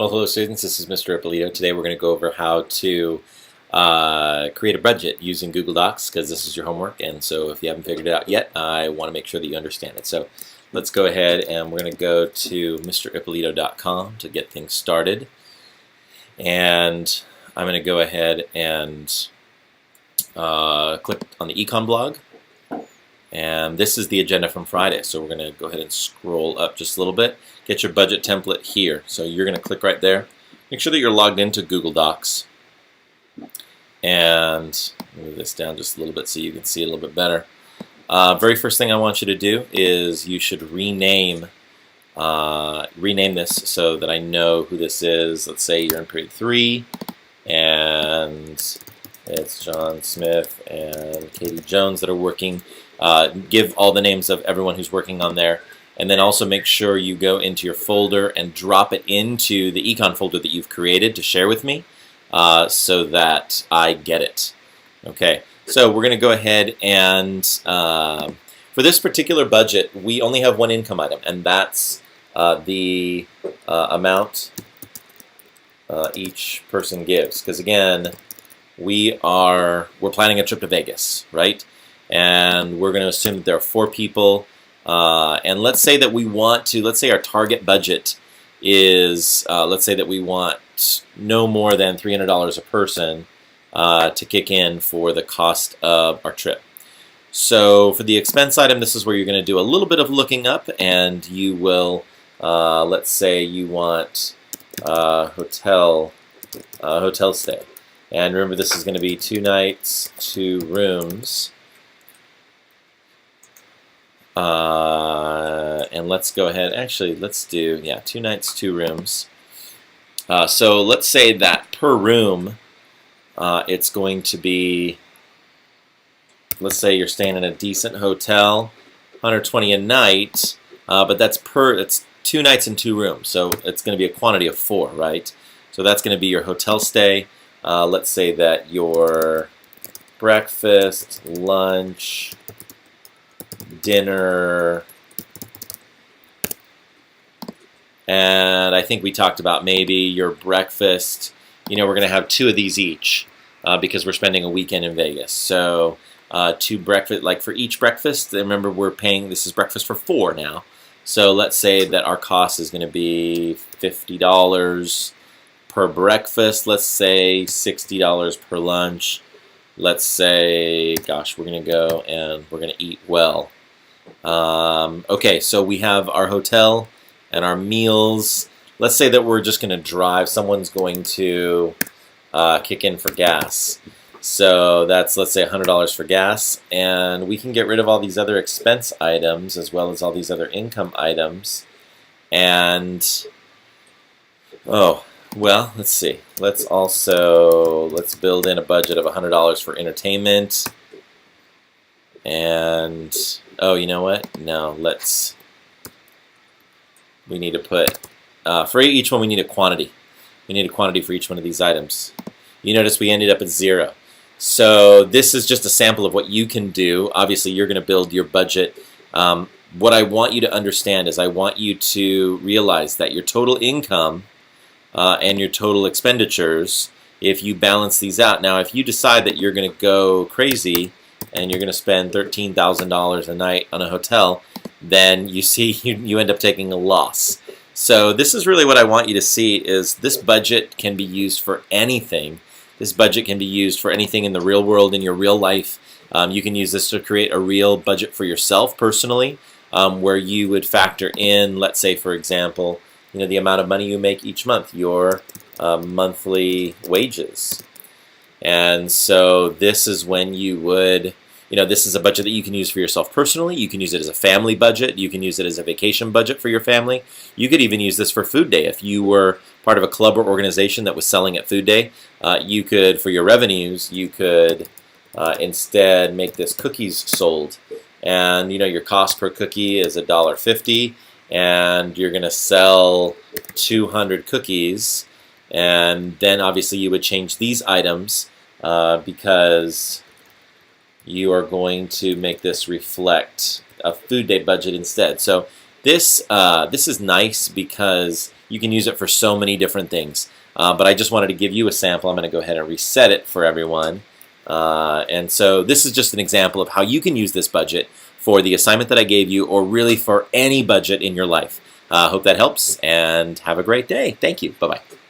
Well, hello students, this is Mr. Ippolito. Today we're going to go over how to create a budget using Google Docs, because this is your homework, and so if you haven't figured it out yet, I want to make sure that you understand it. So let's go ahead and we're going to go to mrippolito.com to get things started. And I'm going to go ahead and click on the Econ blog. And this is the agenda from Friday, so we're going to go ahead and scroll up just a little bit. Get your budget template here. So you're going to click right there. Make sure that you're logged into Google Docs. And move this down just a little bit so you can see it a little bit better. Very first thing I want you to do is you should rename this so that I know who this is. Let's say you're in period 3, and it's John Smith and Katie Jones that are working. Give all the names of everyone who's working on there, and then also make sure you go into your folder and drop it into the Econ folder that you've created to share with me, so that I get it. Okay, so we're going to go ahead and for this particular budget, we only have one income item, and that's the amount each person gives. Because again, we're planning a trip to Vegas, right? And we're going to assume that there are 4 people. And let's say that we want to, let's say our target budget is, let's say that we want no more than $300 a person to kick in for the cost of our trip. So for the expense item, this is where you're going to do a little bit of looking up, and you will, let's say you want hotel stay. And remember, this is going to be 2 nights, 2 rooms. And let's go ahead, actually let's do, 2 nights, 2 rooms. So let's say that per room it's going to be, let's say you're staying in a decent hotel, $120 a night, but it's 2 nights and 2 rooms, so it's going to be a quantity of 4, right? So that's going to be your hotel stay. Let's say that your breakfast, lunch, dinner, and I think we talked about maybe your breakfast, we're going to have 2 of these each because we're spending a weekend in Vegas. So 2 breakfast, like for each breakfast, remember we're paying, this is breakfast for 4 now. So let's say that our cost is going to be $50 per breakfast. Let's say $60 per lunch. Let's say, gosh, we're going to go and we're going to eat well. Okay, so we have our hotel and our meals. Let's say that we're just going to drive. Someone's going to kick in for gas. So that's, let's say, $100 for gas. And we can get rid of all these other expense items as well as all these other income items. And, oh, well, let's see. Let's build in a budget of $100 for entertainment. And, oh, you know what? No, we need to put, for each one we need a quantity. We need a quantity for each one of these items. You notice we ended up at 0. So this is just a sample of what you can do. Obviously, you're going to build your budget. What I want you to understand is I want you to realize that your total income and your total expenditures, if you balance these out. Now, if you decide that you're going to go crazy and you're going to spend $13,000 a night on a hotel, then you see you end up taking a loss. So this is really what I want you to see, is this budget can be used for anything. This budget can be used for anything in the real world, in your real life. You can use this to create a real budget for yourself personally, where you would factor in, let's say, for example, the amount of money you make each month, your monthly wages. And so this is when you would, this is a budget that you can use for yourself personally. You can use it as a family budget. You can use it as a vacation budget for your family. You could even use this for food day. If you were part of a club or organization that was selling at food day, you could, for your revenues, you could instead make this cookies sold. And your cost per cookie is $1.50, and you're going to sell 200 cookies. And then obviously you would change these items because you are going to make this reflect a food day budget instead. So this is nice because You can use it for so many different things. But I just wanted to give you a sample. I'm going to go ahead and reset it for everyone. And so this is just an example of how you can use this budget for the assignment that I gave you, or really for any budget in your life. Hope that helps, and have a great day. Thank you. Bye-bye.